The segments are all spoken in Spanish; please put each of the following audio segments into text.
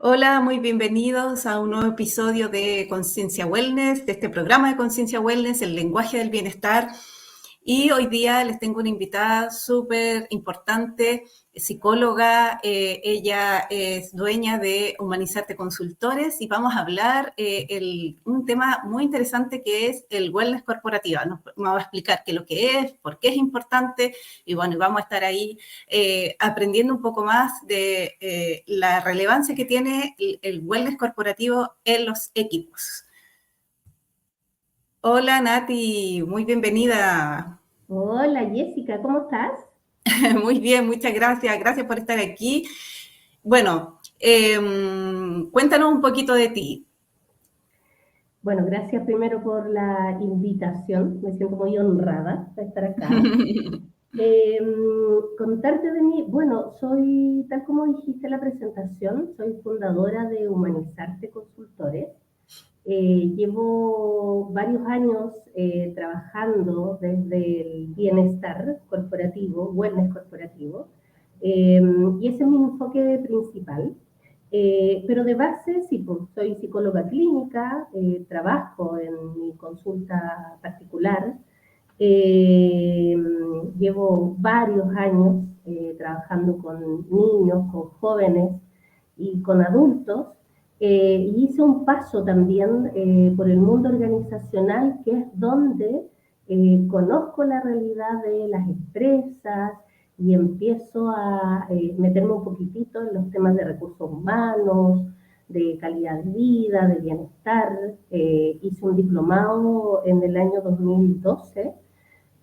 Hola, muy bienvenidos a un nuevo episodio de Conciencia Wellness, de este programa de Conciencia Wellness, el lenguaje del bienestar. Y hoy día les tengo una invitada súper importante, psicóloga. Ella es dueña de Humanizarte Consultores y vamos a hablar un tema muy interesante que es el wellness corporativo. Nos va a explicar qué es lo que es, por qué es importante y bueno, vamos a estar ahí aprendiendo un poco más de la relevancia que tiene el wellness corporativo en los equipos. Hola Nati, muy bienvenida. Hola Jessica, ¿cómo estás? Muy bien, muchas gracias. Gracias por estar aquí. Bueno, cuéntanos un poquito de ti. Bueno, gracias primero por la invitación, me siento muy honrada de estar acá. Eh, Contarte de mí, bueno, soy, tal como dijiste en la presentación, soy fundadora de Humanizarte Consultores. Llevo varios años trabajando desde el bienestar corporativo, wellness corporativo, y ese es mi enfoque principal. Pero de base, sí, pues, soy psicóloga clínica, trabajo en mi consulta particular, eh, llevo varios años trabajando con niños, con jóvenes y con adultos, y hice un paso también por el mundo organizacional, que es donde conozco la realidad de las empresas y empiezo a meterme un poquitito en los temas de recursos humanos, de calidad de vida, de bienestar. Hice un diplomado en el año 2012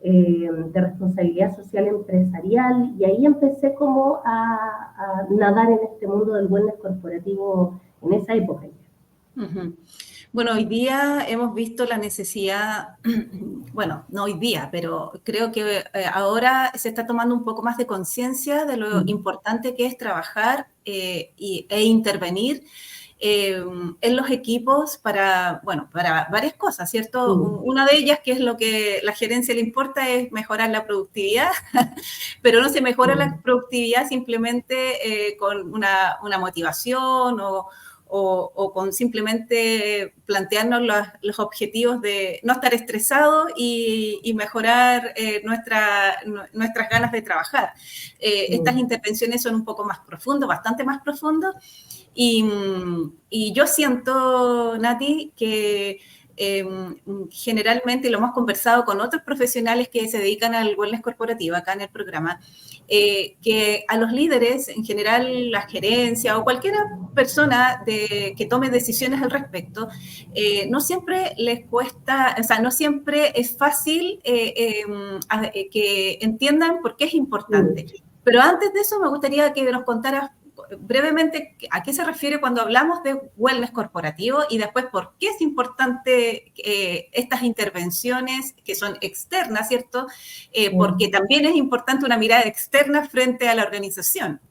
de responsabilidad social empresarial, y ahí empecé como a nadar en este mundo del wellness corporativo en esa época. Ujú. Bueno, hoy día hemos visto la necesidad, bueno, no hoy día, pero creo que ahora se está tomando un poco más de conciencia de lo importante que es trabajar e intervenir en los equipos para, bueno, para varias cosas, ¿cierto? Una de ellas, que es lo que la gerencia le importa, es mejorar la productividad, pero no se mejora la productividad simplemente con una motivación o con simplemente plantearnos los objetivos de no estar estresados y mejorar nuestras ganas de trabajar. Estas intervenciones son un poco más profundas, bastante más profundas, y yo siento, Nati, que generalmente lo hemos conversado con otros profesionales que se dedican al wellness corporativo acá en el programa, que a los líderes, en general la gerencia o cualquier persona que tome decisiones al respecto, no siempre les cuesta, o sea, no siempre es fácil que entiendan por qué es importante. Pero antes de eso me gustaría que nos contaras brevemente a qué se refiere cuando hablamos de wellness corporativo y después por qué es importante estas intervenciones que son externas, ¿cierto? Porque también es importante una mirada externa frente a la organización.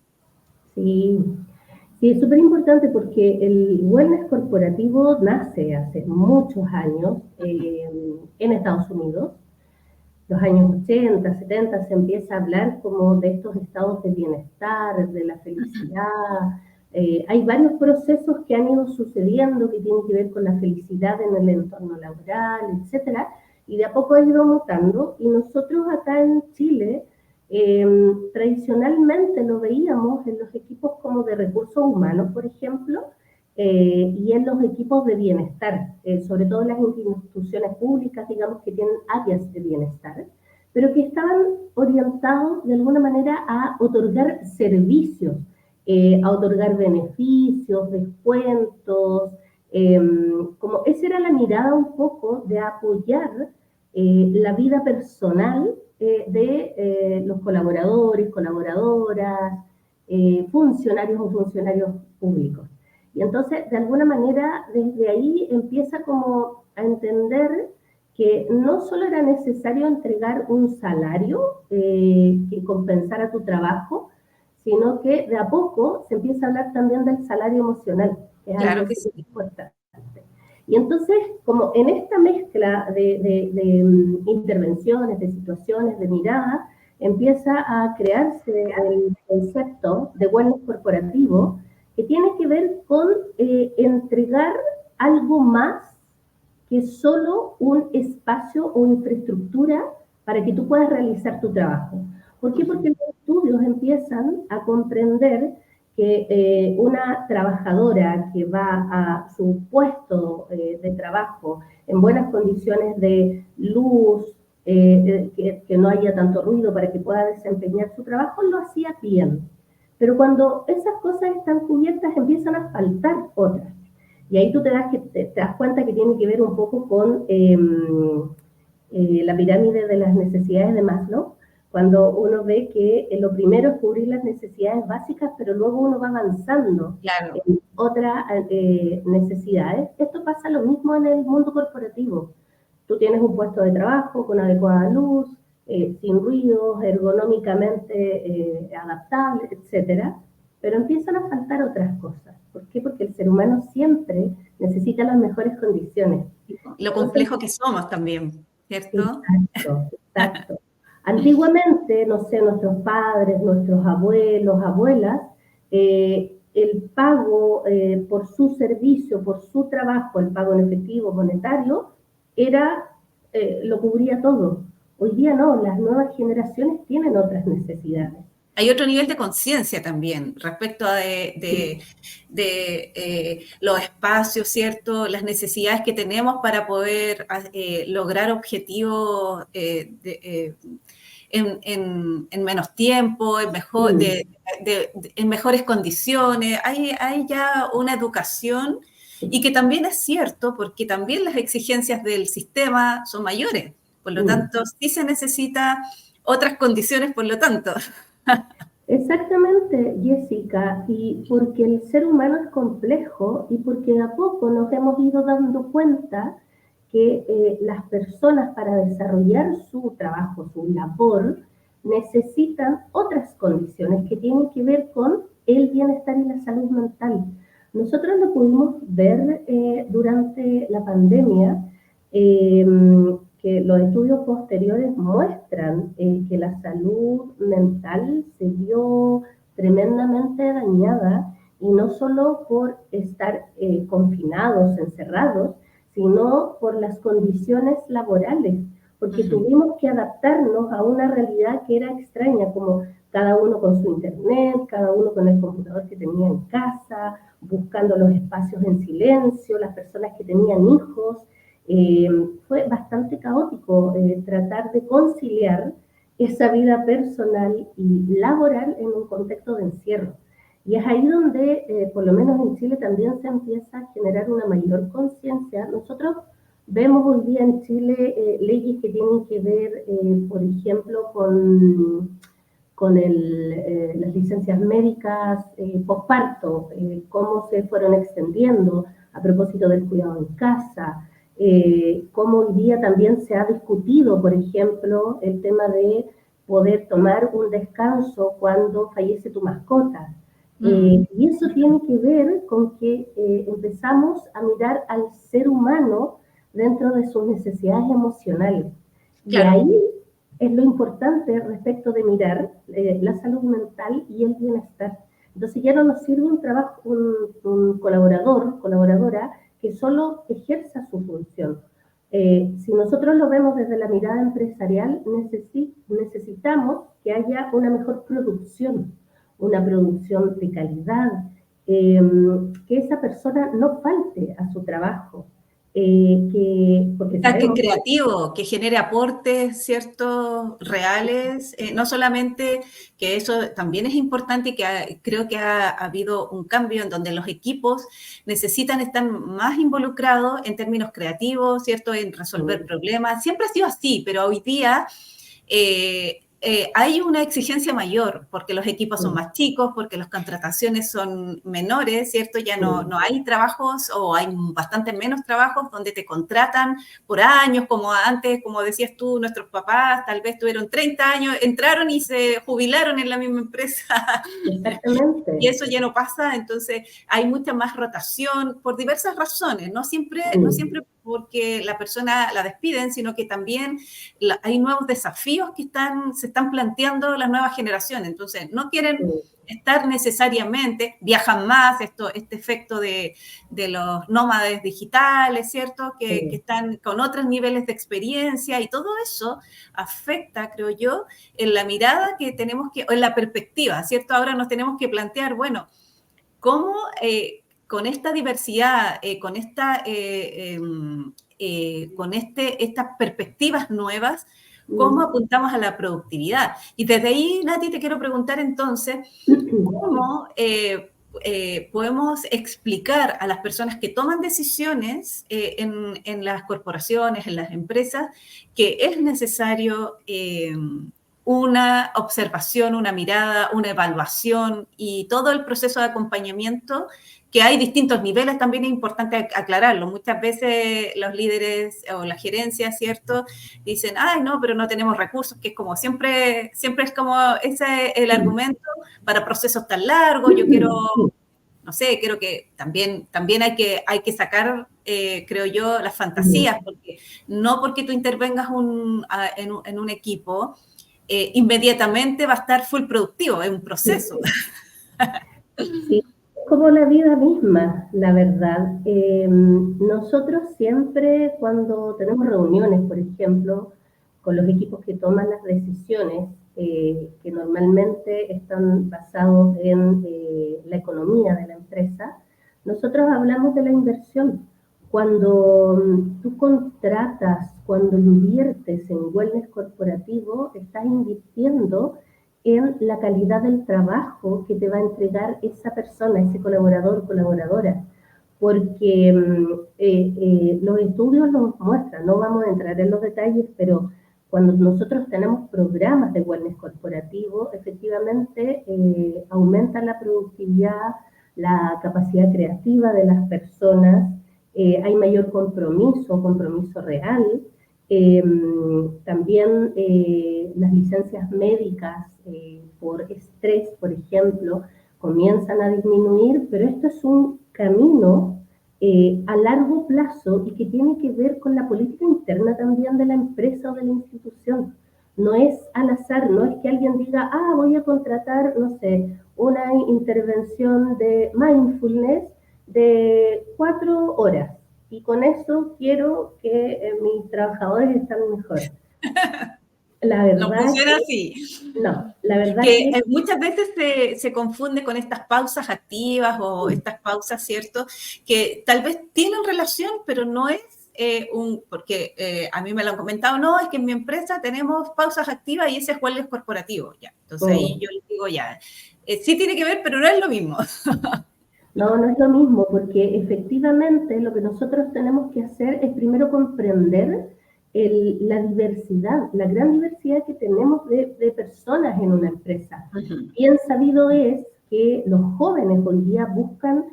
Sí, sí, es súper importante porque el wellness corporativo nace hace muchos años en Estados Unidos. Los años 80, 70 se empieza a hablar como de estos estados de bienestar, de la felicidad. Hay varios procesos que han ido sucediendo que tienen que ver con la felicidad en el entorno laboral, etcétera, y de a poco ha ido mutando. Y nosotros acá en Chile tradicionalmente lo veíamos en los equipos como de recursos humanos, por ejemplo, y en los equipos de bienestar, sobre todo en las instituciones públicas, digamos, que tienen áreas de bienestar, pero que estaban orientados de alguna manera a otorgar servicios, a otorgar beneficios, descuentos, como esa era la mirada un poco de apoyar la vida personal de los colaboradores, colaboradoras, funcionarios o funcionarios públicos. Y entonces, de alguna manera, desde ahí empieza como a entender que no solo era necesario entregar un salario que compensara tu trabajo, sino que de a poco se empieza a hablar también del salario emocional, que es algo Claro que sí. súper importante. Y entonces, como en esta mezcla de intervenciones, de situaciones, de mirada, empieza a crearse el concepto de wellness corporativo, que tiene que ver con entregar algo más que solo un espacio o infraestructura para que tú puedas realizar tu trabajo. ¿Por qué? Porque los estudios empiezan a comprender que una trabajadora que va a su puesto de trabajo en buenas condiciones de luz, que no haya tanto ruido para que pueda desempeñar su trabajo, lo hacía bien. Pero cuando esas cosas están cubiertas, empiezan a faltar otras. Y ahí tú te das cuenta que tiene que ver un poco con la pirámide de las necesidades de Maslow, cuando uno ve que lo primero es cubrir las necesidades básicas, pero luego uno va avanzando Claro. en otras necesidades. Esto pasa lo mismo en el mundo corporativo. Tú tienes un puesto de trabajo con adecuada luz, sin ruidos, ergonómicamente adaptable, etcétera, pero empiezan a faltar otras cosas. ¿Por qué? Porque el ser humano siempre necesita las mejores condiciones. Lo Entonces, complejo que somos también, ¿cierto? exacto, exacto. Antiguamente, no sé, nuestros padres, nuestros abuelos, abuelas, el pago por su servicio, por su trabajo, el pago en efectivo, monetario, era, lo cubría todo. Hoy día no, las nuevas generaciones tienen otras necesidades. Hay otro nivel de conciencia también respecto a los espacios, ¿cierto? Las necesidades que tenemos para poder lograr objetivos en menos tiempo, en mejores condiciones. Hay ya una educación y que también es cierto porque también las exigencias del sistema son mayores. Por lo tanto, sí se necesita otras condiciones, por lo tanto. Exactamente, Jessica, y porque el ser humano es complejo y porque de a poco nos hemos ido dando cuenta que las personas para desarrollar su trabajo, su labor, necesitan otras condiciones que tienen que ver con el bienestar y la salud mental. Nosotros lo pudimos ver durante la pandemia, eh, que los estudios posteriores muestran que la salud mental se vio tremendamente dañada y no solo por estar confinados, encerrados, sino por las condiciones laborales, porque tuvimos que adaptarnos a una realidad que era extraña, como cada uno con su internet, cada uno con el computador que tenía en casa, buscando los espacios en silencio, las personas que tenían hijos. Fue bastante caótico tratar de conciliar esa vida personal y laboral en un contexto de encierro. Y es ahí donde, por lo menos en Chile, también se empieza a generar una mayor conciencia. Nosotros vemos hoy día en Chile leyes que tienen que ver, por ejemplo, con las licencias médicas posparto, cómo se fueron extendiendo a propósito del cuidado en casa, cómo hoy día también se ha discutido, por ejemplo, el tema de poder tomar un descanso cuando fallece tu mascota. Y eso tiene que ver con que empezamos a mirar al ser humano dentro de sus necesidades emocionales. Y Claro. ahí es lo importante respecto de mirar la salud mental y el bienestar. Entonces ya no nos sirve un trabajo, un colaborador, colaboradora, que solo ejerza su función. Si nosotros lo vemos desde la mirada empresarial, necesitamos que haya una mejor producción, una producción de calidad, que esa persona no falte a su trabajo, porque Que sabemos creativo, que genere aportes, ¿cierto? Reales, no solamente que eso también es importante y que creo que ha habido un cambio en donde los equipos necesitan estar más involucrados en términos creativos, ¿cierto? En resolver problemas. Siempre ha sido así, pero hoy día hay una exigencia mayor porque los equipos son más chicos, porque las contrataciones son menores, ¿cierto? Ya no hay trabajos o hay bastante menos trabajos donde te contratan por años, como antes, como decías tú, nuestros papás tal vez tuvieron 30 años, entraron y se jubilaron en la misma empresa. exactamente. Y eso ya no pasa, entonces hay mucha más rotación por diversas razones, no siempre porque la persona la despiden, sino que también hay nuevos desafíos que se están planteando las nuevas generaciones. Entonces, no quieren estar necesariamente, viajan más, este efecto de los nómades digitales, ¿cierto? Que están con otros niveles de experiencia y todo eso afecta, creo yo, en la mirada que tenemos que, o en la perspectiva, ¿cierto? Ahora nos tenemos que plantear, bueno, cómo con esta diversidad, estas perspectivas nuevas, cómo apuntamos a la productividad. Y desde ahí, Nati, te quiero preguntar entonces, ¿cómo podemos explicar a las personas que toman decisiones en las corporaciones, en las empresas, que es necesario una observación, una mirada, una evaluación y todo el proceso de acompañamiento, que hay distintos niveles, también es importante aclararlo. Muchas veces los líderes o la gerencia, ¿cierto?, dicen, ay, no, pero no tenemos recursos, que es como siempre es como ese el argumento para procesos tan largos. Yo quiero, no sé, creo que también hay que sacar, creo yo, las fantasías, porque no porque tú intervengas en un equipo, inmediatamente va a estar full productivo, es un proceso. Sí, es como la vida misma, la verdad. Nosotros siempre cuando tenemos reuniones, por ejemplo, con los equipos que toman las decisiones, que normalmente están basados en la economía de la empresa, nosotros hablamos de la inversión. Cuando tú contratas, cuando inviertes en wellness corporativo, estás invirtiendo en la calidad del trabajo que te va a entregar esa persona, ese colaborador, colaboradora. Porque los estudios nos muestran, no vamos a entrar en los detalles, pero cuando nosotros tenemos programas de wellness corporativo, efectivamente aumenta la productividad, la capacidad creativa de las personas, hay mayor compromiso real. También las licencias médicas por estrés, por ejemplo, comienzan a disminuir, pero esto es un camino a largo plazo y que tiene que ver con la política interna también de la empresa o de la institución. No es al azar, no es que alguien diga, voy a contratar, no sé, una intervención de mindfulness de 4 horas y con eso quiero que mis trabajadores estén mejor. La verdad no funciona así. No, la verdad que muchas veces se confunde con estas pausas activas o estas pausas, ¿cierto?, que tal vez tienen relación, pero no es porque a mí me lo han comentado, no, es que en mi empresa tenemos pausas activas y ese es wellness corporativo, ya. Entonces ahí yo les digo, ya, sí tiene que ver, pero no es lo mismo. No, no es lo mismo, porque efectivamente lo que nosotros tenemos que hacer es primero comprender la diversidad, la gran diversidad que tenemos de personas en una empresa. Bien sabido es que los jóvenes hoy día buscan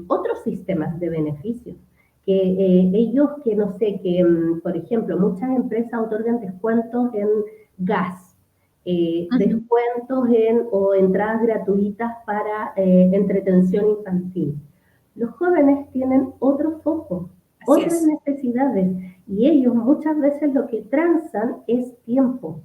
otros sistemas de beneficios, que ellos que no sé, que por ejemplo muchas empresas otorgan descuentos en gas, descuentos o entradas gratuitas para entretención infantil. Los jóvenes tienen otro foco, otras necesidades, y ellos muchas veces lo que transan es tiempo.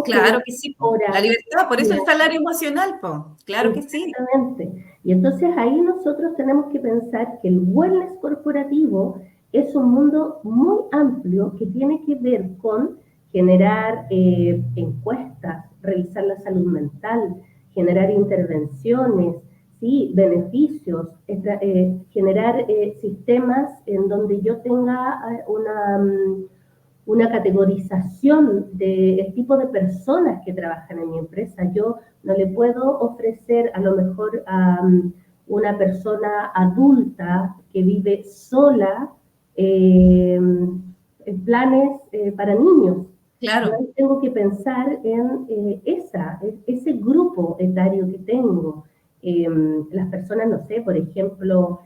Claro que sí, la libertad, por eso el salario emocional, claro que sí. Exactamente. Y entonces ahí nosotros tenemos que pensar que el wellness corporativo es un mundo muy amplio que tiene que ver con generar encuestas, revisar la salud mental, generar intervenciones, ¿sí?, beneficios, generar sistemas en donde yo tenga una categorización del tipo de personas que trabajan en mi empresa. Yo no le puedo ofrecer a lo mejor a una persona adulta que vive sola planes para niños. Claro. Yo tengo que pensar en ese grupo etario que tengo. Las personas, no sé, por ejemplo,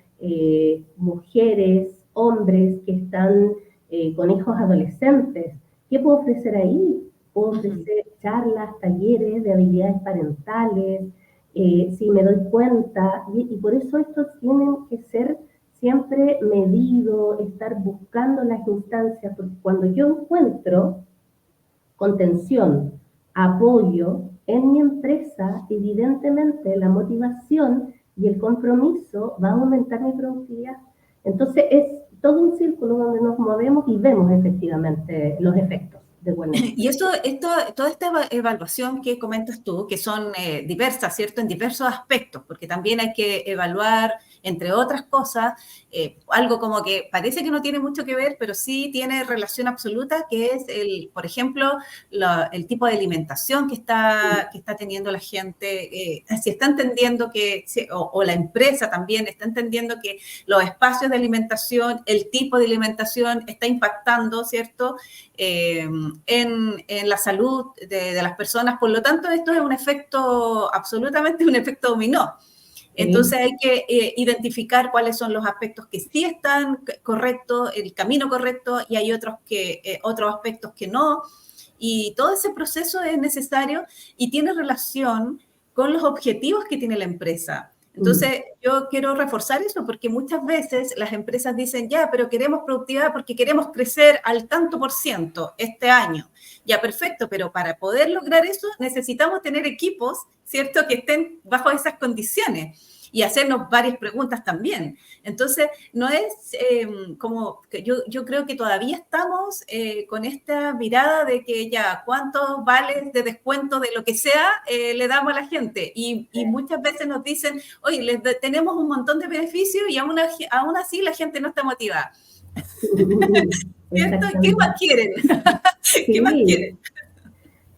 mujeres, hombres que están con hijos adolescentes. ¿Qué puedo ofrecer ahí? Puedo ofrecer charlas, talleres de habilidades parentales, si me doy cuenta, y por eso estos tienen que ser siempre medido, estar buscando las instancias, porque cuando yo encuentro contención, apoyo en mi empresa, evidentemente la motivación y el compromiso va a aumentar mi productividad. Entonces es todo un círculo donde nos movemos y vemos efectivamente los efectos de buenas. Y toda esta evaluación que comentas tú, que son diversas, ¿cierto? En diversos aspectos, porque también hay que evaluar, entre otras cosas, algo como que parece que no tiene mucho que ver, pero sí tiene relación absoluta, que es, por ejemplo, el tipo de alimentación que está teniendo la gente, si está entendiendo o la empresa también está entendiendo que los espacios de alimentación, el tipo de alimentación está impactando, ¿cierto? En la salud de las personas. Por lo tanto, esto es un efecto, absolutamente un efecto dominó. Entonces hay que identificar cuáles son los aspectos que sí están correctos, el camino correcto, y hay otros aspectos que no. Y todo ese proceso es necesario y tiene relación con los objetivos que tiene la empresa. Entonces, yo quiero reforzar eso porque muchas veces las empresas dicen, ya, pero queremos productividad porque queremos crecer al tanto por ciento este año. Ya, perfecto, pero para poder lograr eso necesitamos tener equipos, ¿cierto?, que estén bajo esas condiciones y hacernos varias preguntas también. Entonces, no es como que yo creo que todavía estamos con esta mirada de que ya, ¿cuántos vales de descuento de lo que sea le damos a la gente? Y muchas veces nos dicen, oye, tenemos un montón de beneficios y aún así la gente no está motivada. ¿Cierto? ¿Qué más quieren? ¿Qué más quieren?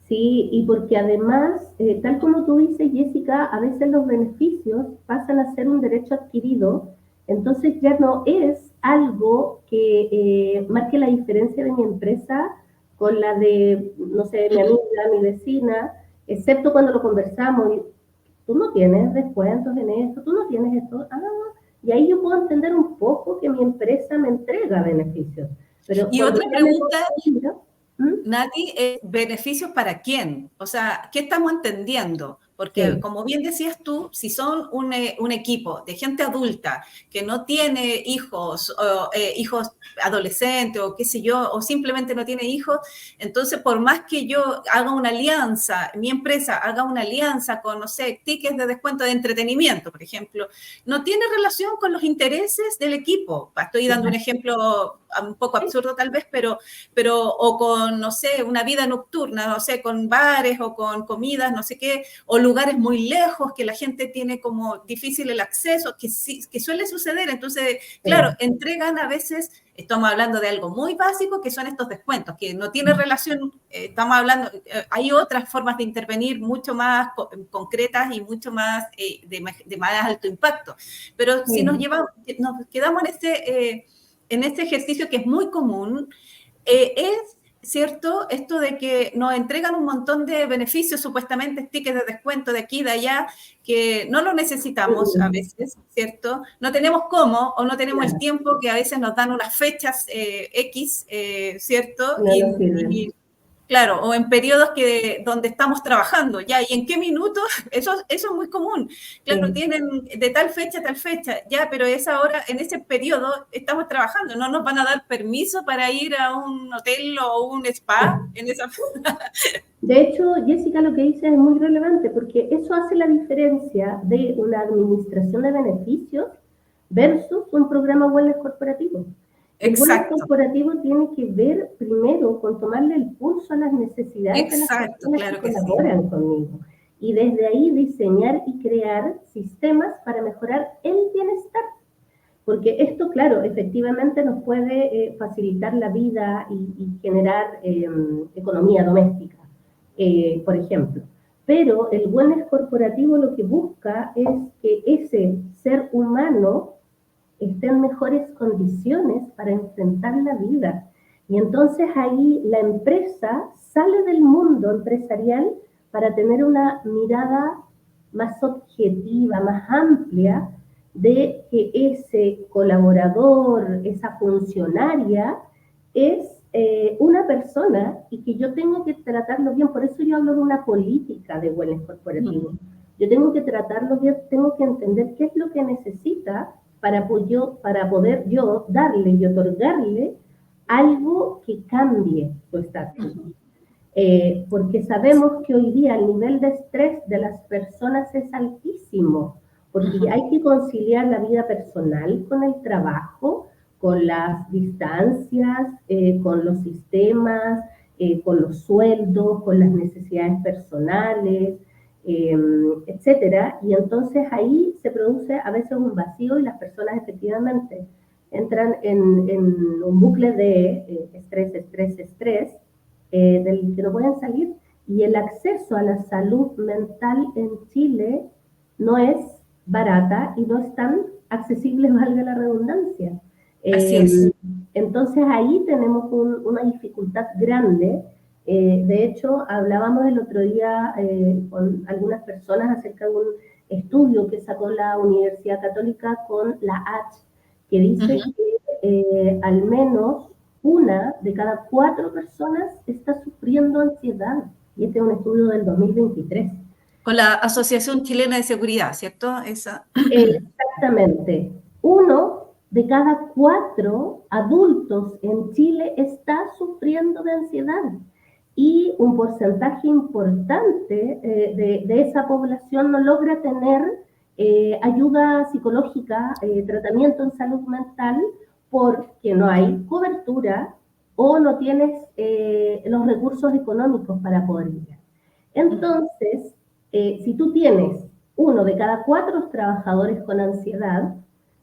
Sí, y porque además, tal como tú dices, Jessica, a veces los beneficios pasan a ser un derecho adquirido, entonces ya no es algo que marque la diferencia de mi empresa con la de, no sé, mi amiga, mi vecina, excepto cuando lo conversamos, y tú no tienes descuentos en esto, tú no tienes esto, y ahí yo puedo entender un poco que mi empresa me entrega beneficios. Pero y otra pregunta, ¿Mm? Nati, ¿beneficios para quién? O sea, ¿qué estamos entendiendo? Porque, como bien decías tú, si son un equipo de gente adulta que no tiene hijos, hijos adolescentes o qué sé yo, o simplemente no tiene hijos, entonces por más que yo haga una alianza, mi empresa haga una alianza con, no sé, tickets de descuento de entretenimiento, por ejemplo, no tiene relación con los intereses del equipo. Estoy dando un ejemplo un poco absurdo tal vez, pero o con, no sé, una vida nocturna, no sé, con bares o con comidas, no sé qué, o lugares muy lejos que la gente tiene como difícil el acceso, que suele suceder. Entonces, claro, entregan a veces, estamos hablando de algo muy básico, que son estos descuentos, que no tiene relación, estamos hablando, hay otras formas de intervenir mucho más concretas y mucho más de más alto impacto. Pero si nos quedamos en este ejercicio que es muy común, es cierto esto de que nos entregan un montón de beneficios, supuestamente tickets de descuento de aquí y de allá, que no lo necesitamos a veces, ¿cierto? No tenemos cómo o no tenemos el tiempo, que a veces nos dan unas fechas X, ¿cierto? Y claro, o en periodos donde estamos trabajando, ya, ¿y en qué minutos? Eso es muy común. Claro, tienen de tal fecha a tal fecha, ya, pero esa hora, en ese periodo, estamos trabajando, no nos van a dar permiso para ir a un hotel o un spa en esa... De hecho, Jessica, lo que dice es muy relevante porque eso hace la diferencia de una administración de beneficios versus un programa wellness corporativo. El wellness corporativo tiene que ver primero con tomarle el pulso a las necesidades de las personas que colaboran conmigo y desde ahí diseñar y crear sistemas para mejorar el bienestar. Porque esto, claro, efectivamente nos puede facilitar la vida y generar economía doméstica, por ejemplo. Pero el wellness corporativo lo que busca es que ese ser humano esté en mejores condiciones para enfrentar la vida. Y entonces ahí la empresa sale del mundo empresarial para tener una mirada más objetiva, más amplia, de que ese colaborador, esa funcionaria, es una persona y que yo tengo que tratarlo bien. Por eso yo hablo de una política de wellness corporativo. Yo tengo que tratarlo bien, tengo que entender qué es lo que necesita para poder yo darle y otorgarle algo que cambie su estatus. Porque sabemos que hoy día el nivel de estrés de las personas es altísimo, porque hay que conciliar la vida personal con el trabajo, con las distancias, con los sistemas, con los sueldos, con las necesidades personales, etcétera. Y entonces ahí se produce a veces un vacío y las personas efectivamente entran en un bucle de estrés, estrés, estrés, del que no pueden salir. Y el acceso a la salud mental en Chile no es barata y no es tan accesible, valga la redundancia. Así es. Entonces ahí tenemos una dificultad grande. De hecho, hablábamos el otro día con algunas personas acerca de un estudio que sacó la Universidad Católica con la H, que dice que al menos una de cada 4 personas está sufriendo ansiedad. Y este es un estudio del 2023. Con la Asociación Chilena de Seguridad, ¿cierto? Esa. Exactamente. Uno de cada 4 adultos en Chile está sufriendo de ansiedad. Y un porcentaje importante de esa población no logra tener ayuda psicológica, tratamiento en salud mental, porque no hay cobertura o no tienes los recursos económicos para poder ir. Entonces, si tú tienes uno de cada 4 trabajadores con ansiedad,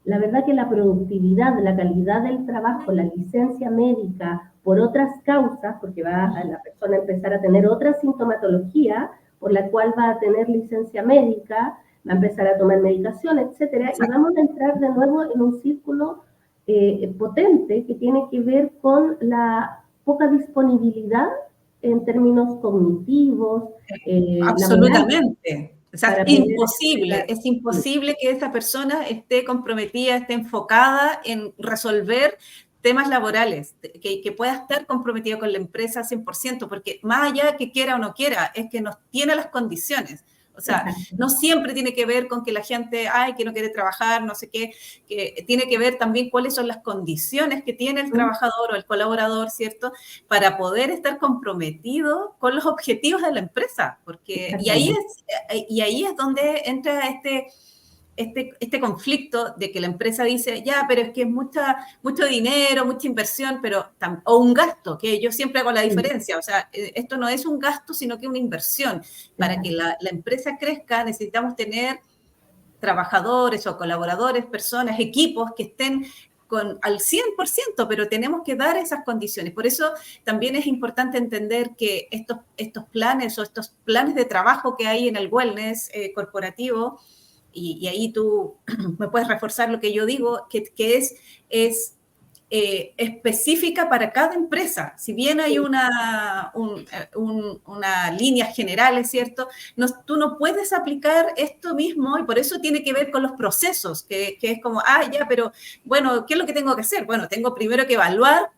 la verdad que la productividad, la calidad del trabajo, la licencia médica por otras causas, porque va a la persona a empezar a tener otra sintomatología por la cual va a tener licencia médica, va a empezar a tomar medicación, etcétera, y vamos a entrar de nuevo en un círculo potente que tiene que ver con la poca disponibilidad en términos cognitivos. Absolutamente. O sea, es imposible que esa persona esté comprometida, esté enfocada en resolver temas laborales, que pueda estar comprometido con la empresa 100%, porque más allá de que quiera o no quiera, es que nos tiene las condiciones. O sea, no siempre tiene que ver con que la gente, que no quiere trabajar, no sé qué, que tiene que ver también cuáles son las condiciones que tiene el trabajador o el colaborador, ¿cierto? Para poder estar comprometido con los objetivos de la empresa, porque, y ahí es donde entra este conflicto de que la empresa dice, ya, pero es que es mucho dinero, mucha inversión, o un gasto, que yo siempre hago la diferencia, o sea, esto no es un gasto, sino que una inversión. Para que la empresa crezca necesitamos tener trabajadores o colaboradores, personas, equipos que estén al 100%, pero tenemos que dar esas condiciones. Por eso también es importante entender que estos planes de trabajo que hay en el wellness corporativo, y ahí tú me puedes reforzar lo que yo digo, que es específica para cada empresa. Si bien hay una línea general, ¿cierto? Tú no puedes aplicar esto mismo y por eso tiene que ver con los procesos, que es como, pero bueno, ¿qué es lo que tengo que hacer? Bueno, tengo primero que evaluar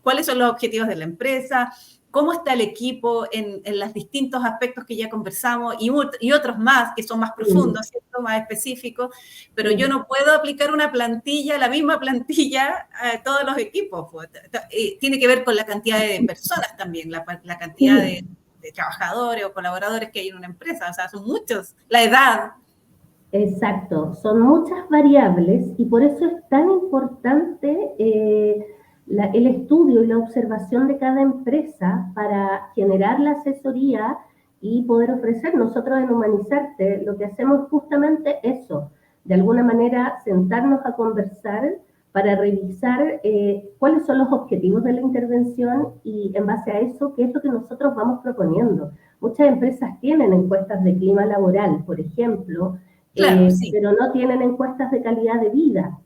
cuáles son los objetivos de la empresa, cómo está el equipo en los distintos aspectos que ya conversamos y otros más que son más profundos, ¿cierto? Más específicos, pero yo no puedo aplicar una plantilla, la misma plantilla a todos los equipos. Tiene que ver con la cantidad de personas también, la cantidad de trabajadores o colaboradores que hay en una empresa, o sea, son muchos, la edad. Exacto, son muchas variables y por eso es tan importante el estudio y la observación de cada empresa para generar la asesoría y poder ofrecer. Nosotros en Humanizarte lo que hacemos justamente eso, de alguna manera sentarnos a conversar para revisar cuáles son los objetivos de la intervención y en base a eso, qué es lo que nosotros vamos proponiendo. Muchas empresas tienen encuestas de clima laboral, por ejemplo, claro, pero no tienen encuestas de calidad de vida.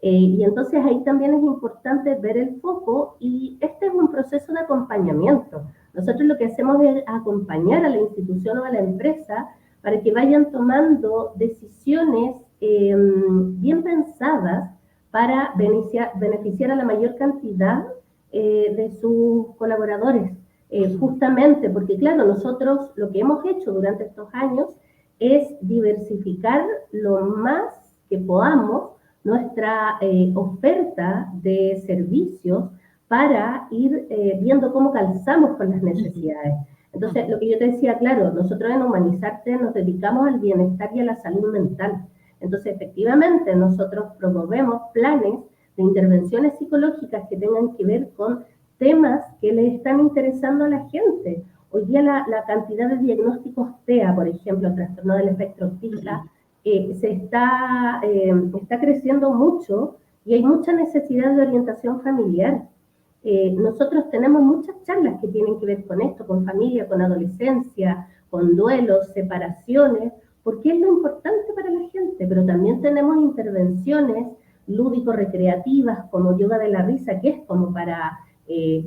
Y entonces ahí también es importante ver el foco y este es un proceso de acompañamiento. Nosotros lo que hacemos es acompañar a la institución o a la empresa para que vayan tomando decisiones bien pensadas para beneficiar a la mayor cantidad de sus colaboradores. Justamente porque, claro, nosotros lo que hemos hecho durante estos años es diversificar lo más que podamos nuestra oferta de servicios para ir viendo cómo calzamos con las necesidades. Entonces, lo que yo te decía, claro, nosotros en Humanizarte nos dedicamos al bienestar y a la salud mental. Entonces, efectivamente, nosotros promovemos planes de intervenciones psicológicas que tengan que ver con temas que les están interesando a la gente. Hoy día la cantidad de diagnósticos TEA, por ejemplo, trastorno del espectro autista, está creciendo mucho y hay mucha necesidad de orientación familiar. Nosotros tenemos muchas charlas que tienen que ver con esto, con familia, con adolescencia, con duelos, separaciones, porque es lo importante para la gente, pero también tenemos intervenciones lúdico-recreativas como yoga de la risa, que es como para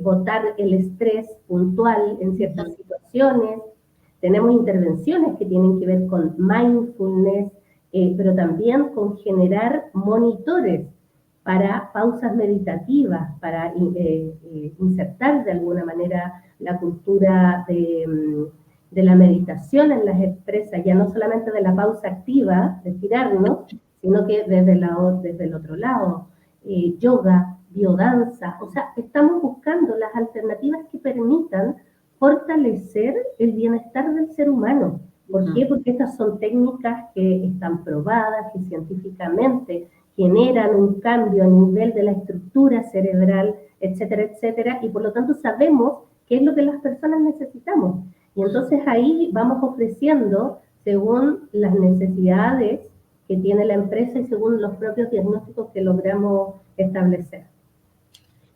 botar el estrés puntual en ciertas situaciones. Tenemos intervenciones que tienen que ver con mindfulness, pero también con generar monitores para pausas meditativas, para insertar de alguna manera la cultura de la meditación en las empresas, ya no solamente de la pausa activa, de tirarnos, sino que desde el otro lado, yoga, biodanza, o sea, estamos buscando las alternativas que permitan fortalecer el bienestar del ser humano. ¿Por qué? Porque estas son técnicas que están probadas, que científicamente generan un cambio a nivel de la estructura cerebral, etcétera, etcétera, y por lo tanto sabemos qué es lo que las personas necesitamos. Y entonces ahí vamos ofreciendo según las necesidades que tiene la empresa y según los propios diagnósticos que logramos establecer.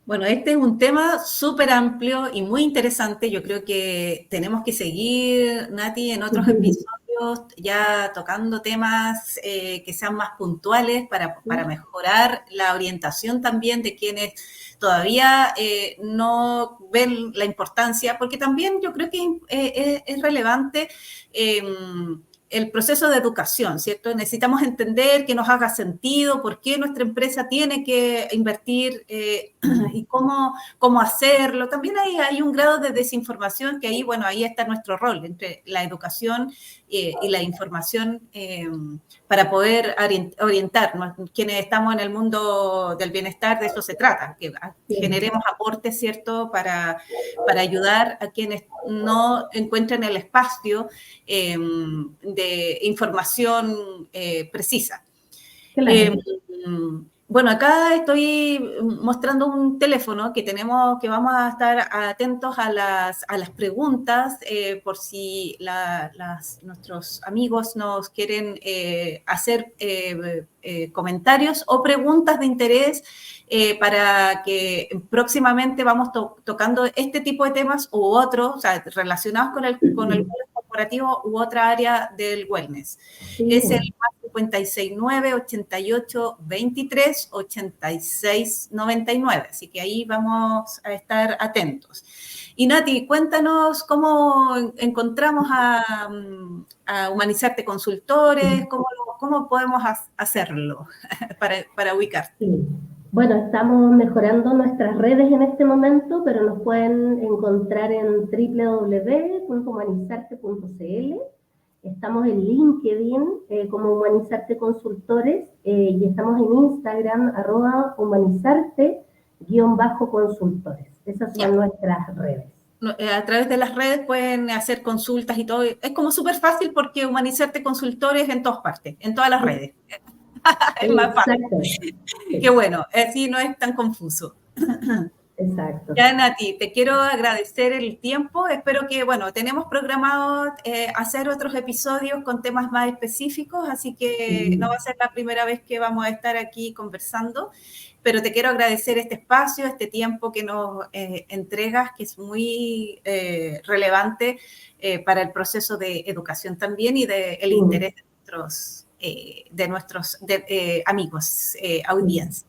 Bueno, este es un tema súper amplio y muy interesante. Yo creo que tenemos que seguir, Nati, en otros episodios ya tocando temas que sean más puntuales para mejorar la orientación también de quienes todavía no ven la importancia, porque también yo creo que es relevante el proceso de educación, ¿cierto? Necesitamos entender que nos haga sentido, por qué nuestra empresa tiene que invertir y cómo hacerlo. También hay un grado de desinformación que ahí, bueno, ahí está nuestro rol entre la educación y la información para poder orientarnos. Quienes estamos en el mundo del bienestar, de eso se trata, que generemos aportes, ¿cierto?, para ayudar a quienes no encuentren el espacio de información precisa. Claro. Bueno, acá estoy mostrando un teléfono que tenemos, que vamos a estar atentos a las preguntas por si nuestros amigos nos quieren hacer comentarios o preguntas de interés para que próximamente vamos tocando este tipo de temas u otros, o sea, relacionados con el wellness corporativo u otra área del wellness. Sí. Es el 569-88-23-86-99, así que ahí vamos a estar atentos. Y Nati, cuéntanos cómo encontramos a Humanizarte Consultores, cómo podemos hacerlo para ubicarte. Sí. Bueno, estamos mejorando nuestras redes en este momento, pero nos pueden encontrar en www.humanizarte.cl. Estamos en LinkedIn como Humanizarte Consultores y estamos en Instagram @humanizarte_consultores. Esas son nuestras redes. A través de las redes pueden hacer consultas y todo. Es como súper fácil porque Humanizarte Consultores en todas partes, en todas las redes. Es más fácil. Qué bueno, así no es tan confuso. Exacto. Ya, Nati, te quiero agradecer el tiempo. Espero que, bueno, tenemos programado hacer otros episodios con temas más específicos, así que no va a ser la primera vez que vamos a estar aquí conversando, pero te quiero agradecer este espacio, este tiempo que nos entregas, que es muy relevante para el proceso de educación también y del interés de nuestros amigos, audiencia.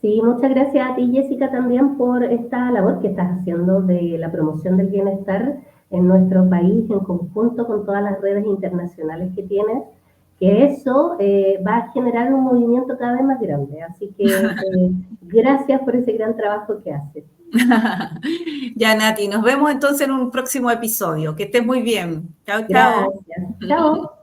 Sí, muchas gracias a ti, Jessica, también por esta labor que estás haciendo de la promoción del bienestar en nuestro país, en conjunto con todas las redes internacionales que tienes, que eso va a generar un movimiento cada vez más grande. Así que gracias por ese gran trabajo que haces. Ya, Nati, nos vemos entonces en un próximo episodio. Que estés muy bien. Chao, chao. Gracias. Chao.